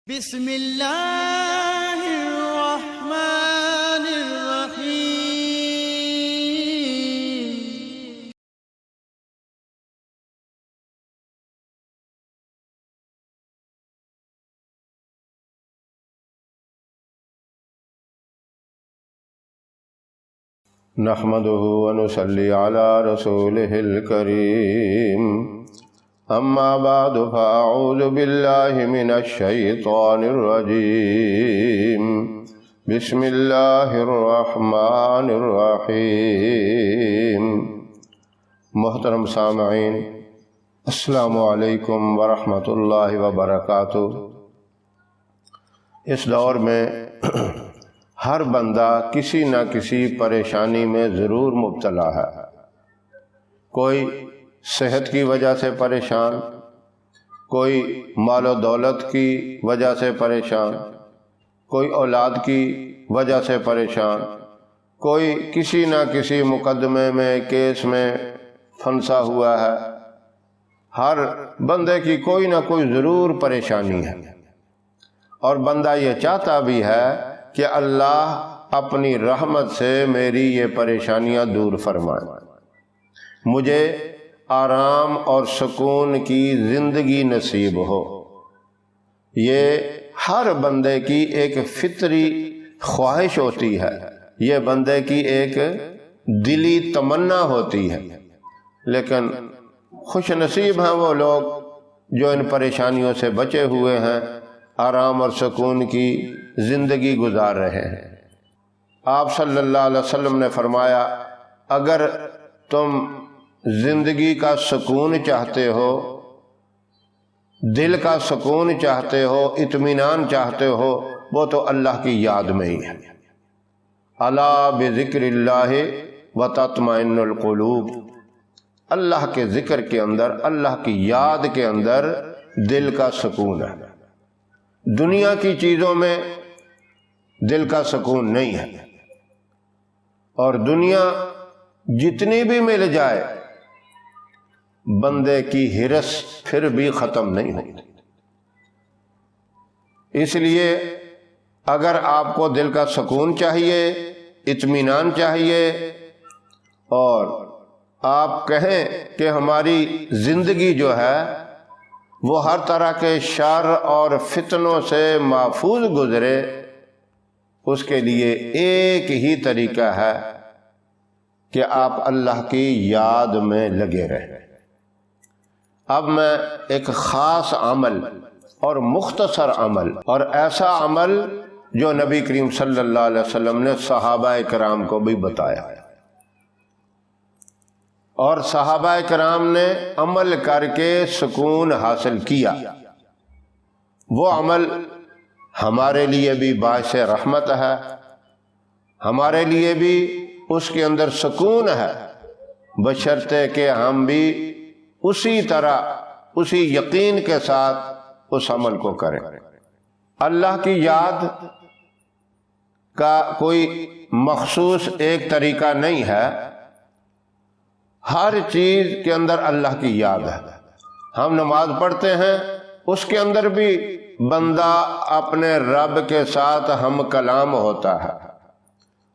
بسم اللہ الرحمن الرحیم۔ نحمده ونصلي على رسوله الكريم، اما بعد فاعوذ بالله من الشیطان الرجیم، بسم اللہ الرحمن الرحیم۔ محترم سامعین، السلام علیکم ورحمۃ اللہ وبرکاتہ۔ اس دور میں ہر بندہ کسی نہ کسی پریشانی میں ضرور مبتلا ہے۔ کوئی صحت کی وجہ سے پریشان، کوئی مال و دولت کی وجہ سے پریشان، کوئی اولاد کی وجہ سے پریشان، کوئی کسی نہ کسی مقدمے میں کیس میں پھنسا ہوا ہے۔ ہر بندے کی کوئی نہ کوئی ضرور پریشانی ہے، اور بندہ یہ چاہتا بھی ہے کہ اللہ اپنی رحمت سے میری یہ پریشانیاں دور فرمائے، مجھے آرام اور سکون کی زندگی نصیب ہو۔ یہ ہر بندے کی ایک فطری خواہش ہوتی ہے، یہ بندے کی ایک دلی تمنا ہوتی ہے، لیکن خوش نصیب ہیں وہ لوگ جو ان پریشانیوں سے بچے ہوئے ہیں، آرام اور سکون کی زندگی گزار رہے ہیں۔ آپ صلی اللہ علیہ وسلم نے فرمایا، اگر تم زندگی کا سکون چاہتے ہو، دل کا سکون چاہتے ہو، اطمینان چاہتے ہو، وہ تو اللہ کی یاد میں ہی ہے۔ الا بذکر اللہ وتطمئن القلوب، اللہ کے ذکر کے اندر، اللہ کی یاد کے اندر دل کا سکون ہے۔ دنیا کی چیزوں میں دل کا سکون نہیں ہے، اور دنیا جتنی بھی مل جائے بندے کی ہرس پھر بھی ختم نہیں ہوتی۔ اس لیے اگر آپ کو دل کا سکون چاہیے، اطمینان چاہیے، اور آپ کہیں کہ ہماری زندگی جو ہے وہ ہر طرح کے شر اور فتنوں سے محفوظ گزرے، اس کے لیے ایک ہی طریقہ ہے کہ آپ اللہ کی یاد میں لگے رہیں۔ اب میں ایک خاص عمل اور مختصر عمل، اور ایسا عمل جو نبی کریم صلی اللہ علیہ وسلم نے صحابہ کرام کو بھی بتایا، اور صحابہ کرام نے عمل کر کے سکون حاصل کیا، وہ عمل ہمارے لیے بھی باعث رحمت ہے، ہمارے لیے بھی اس کے اندر سکون ہے، بشرطے کہ ہم بھی اسی طرح، اسی یقین کے ساتھ اس عمل کو کریں۔ اللہ کی یاد کا کوئی مخصوص ایک طریقہ نہیں ہے، ہر چیز کے اندر اللہ کی یاد ہے۔ ہم نماز پڑھتے ہیں، اس کے اندر بھی بندہ اپنے رب کے ساتھ ہم کلام ہوتا ہے،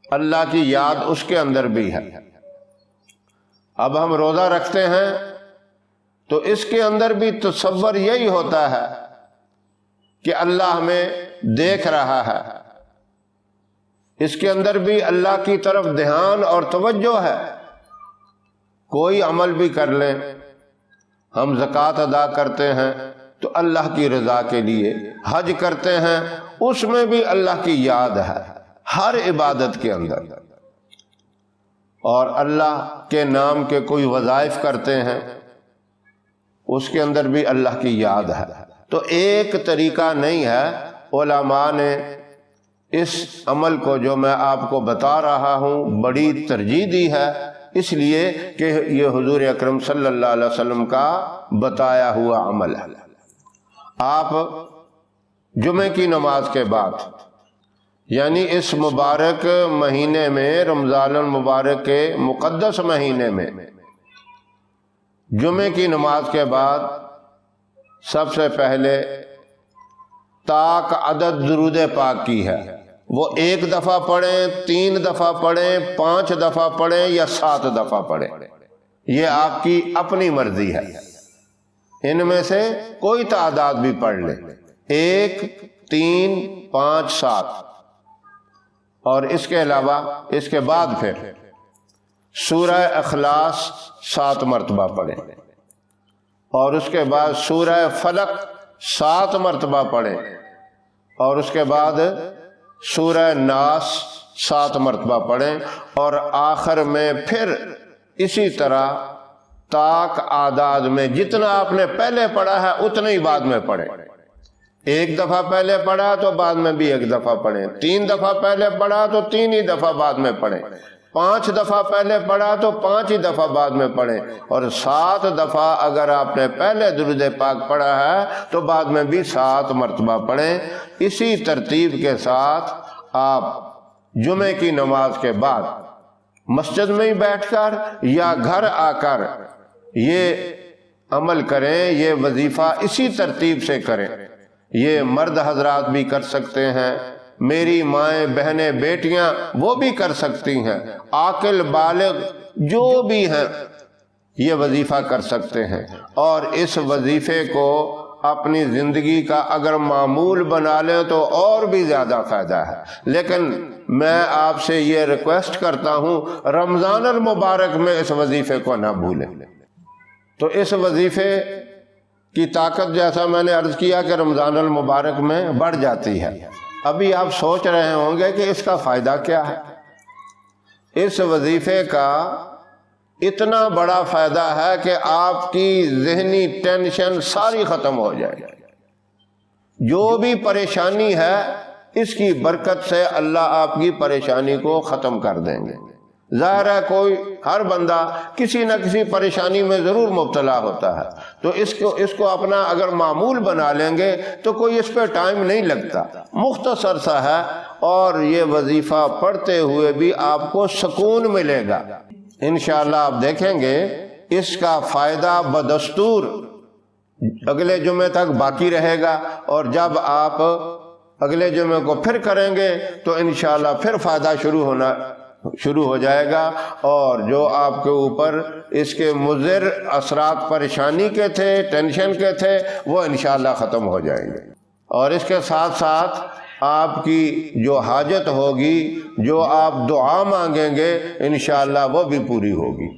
اللہ کی یاد اس کے اندر بھی ہے۔ اب ہم روزہ رکھتے ہیں تو اس کے اندر بھی تصور یہی ہوتا ہے کہ اللہ ہمیں دیکھ رہا ہے، اس کے اندر بھی اللہ کی طرف دھیان اور توجہ ہے۔ کوئی عمل بھی کر لیں، ہم زکوٰۃ ادا کرتے ہیں تو اللہ کی رضا کے لیے، حج کرتے ہیں اس میں بھی اللہ کی یاد ہے، ہر عبادت کے اندر، اور اللہ کے نام کے کوئی وظائف کرتے ہیں اس کے اندر بھی اللہ کی یاد ہے۔ تو ایک طریقہ نہیں ہے، علماء نے اس عمل کو جو میں آپ کو بتا رہا ہوں بڑی ترجیح دی ہے، اس لیے کہ یہ حضور اکرم صلی اللہ علیہ وسلم کا بتایا ہوا عمل ہے۔ آپ جمعے کی نماز کے بعد، یعنی اس مبارک مہینے میں، رمضان المبارک کے مقدس مہینے میں، جمعے کی نماز کے بعد سب سے پہلے طاق عدد درود پاک کی ہے، وہ 1 دفعہ پڑھیں، 3 دفعہ پڑھیں، 5 دفعہ پڑھیں یا 7 دفعہ پڑھیں، یہ آپ کی اپنی مرضی ہے۔ ان میں سے کوئی تعداد بھی پڑھ لیں، 1، 3، 5، 7۔ اور اس کے علاوہ اس کے بعد پھر سورہ اخلاص 7 مرتبہ پڑھیں، اور اس کے بعد سورہ فلق 7 مرتبہ پڑھیں، اور اس کے بعد سورہ ناس 7 مرتبہ پڑھیں، اور آخر میں پھر اسی طرح طاق اعداد میں جتنا آپ نے پہلے پڑھا ہے اتنا ہی بعد میں پڑھیں۔ 1 دفعہ پہلے پڑھا تو بعد میں بھی 1 دفعہ پڑھیں، 3 دفعہ پہلے پڑھا تو 3 ہی دفعہ بعد میں پڑھیں، 5 دفعہ پہلے پڑھا تو 5 ہی دفعہ بعد میں پڑھیں، اور 7 دفعہ اگر آپ نے پہلے درود پاک پڑھا ہے تو بعد میں بھی 7 مرتبہ پڑھیں۔ اسی ترتیب کے ساتھ آپ جمعے کی نماز کے بعد مسجد میں ہی بیٹھ کر یا گھر آ کر یہ عمل کریں، یہ وظیفہ اسی ترتیب سے کریں۔ یہ مرد حضرات بھی کر سکتے ہیں، میری مائیں، بہنیں، بیٹیاں وہ بھی کر سکتی ہیں، عاقل بالغ جو بھی ہیں یہ وظیفہ کر سکتے ہیں، اور اس وظیفے کو اپنی زندگی کا اگر معمول بنا لیں تو اور بھی زیادہ فائدہ ہے۔ لیکن میں آپ سے یہ ریکویسٹ کرتا ہوں رمضان المبارک میں اس وظیفے کو نہ بھولیں۔ تو اس وظیفے کی طاقت جیسا میں نے عرض کیا کہ رمضان المبارک میں بڑھ جاتی ہے۔ ابھی آپ سوچ رہے ہوں گے کہ اس کا فائدہ کیا ہے۔ اس وظیفے کا اتنا بڑا فائدہ ہے کہ آپ کی ذہنی ٹینشن ساری ختم ہو جائے، جو بھی پریشانی ہے اس کی برکت سے اللہ آپ کی پریشانی کو ختم کر دیں گے۔ ظاہر ہے کوئی ہر بندہ کسی نہ کسی پریشانی میں ضرور مبتلا ہوتا ہے، تو اس کو اپنا اگر معمول بنا لیں گے تو کوئی اس پہ ٹائم نہیں لگتا، مختصر سا ہے، اور یہ وظیفہ پڑھتے ہوئے بھی آپ کو سکون ملے گا۔ انشاءاللہ آپ دیکھیں گے اس کا فائدہ بدستور اگلے جمعے تک باقی رہے گا، اور جب آپ اگلے جمعے کو پھر کریں گے تو انشاءاللہ پھر فائدہ شروع ہو جائے گا، اور جو آپ کے اوپر اس کے مضر اثرات پریشانی کے تھے، ٹینشن کے تھے، وہ انشاءاللہ ختم ہو جائیں گے، اور اس کے ساتھ ساتھ آپ کی جو حاجت ہوگی، جو آپ دعا مانگیں گے، انشاءاللہ وہ بھی پوری ہوگی۔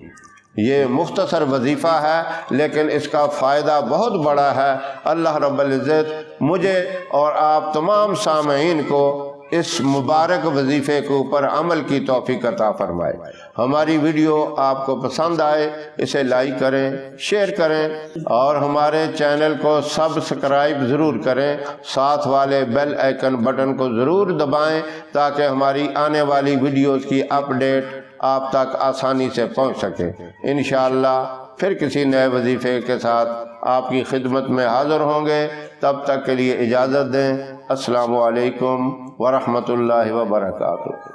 یہ مختصر وظیفہ ہے لیکن اس کا فائدہ بہت بڑا ہے۔ اللہ رب العزت مجھے اور آپ تمام سامعین کو اس مبارک وظیفے کے اوپر عمل کی توفیق عطا فرمائے۔ ہماری ویڈیو آپ کو پسند آئے اسے لائک کریں، شیئر کریں، اور ہمارے چینل کو سبسکرائب ضرور کریں، ساتھ والے بیل آئیکن بٹن کو ضرور دبائیں تاکہ ہماری آنے والی ویڈیوز کی اپڈیٹ آپ تک آسانی سے پہنچ سکے۔ انشاءاللہ پھر کسی نئے وظیفے کے ساتھ آپ کی خدمت میں حاضر ہوں گے، تب تک کے لیے اجازت دیں۔ السلام علیکم ورحمۃ اللہ وبرکاتہ۔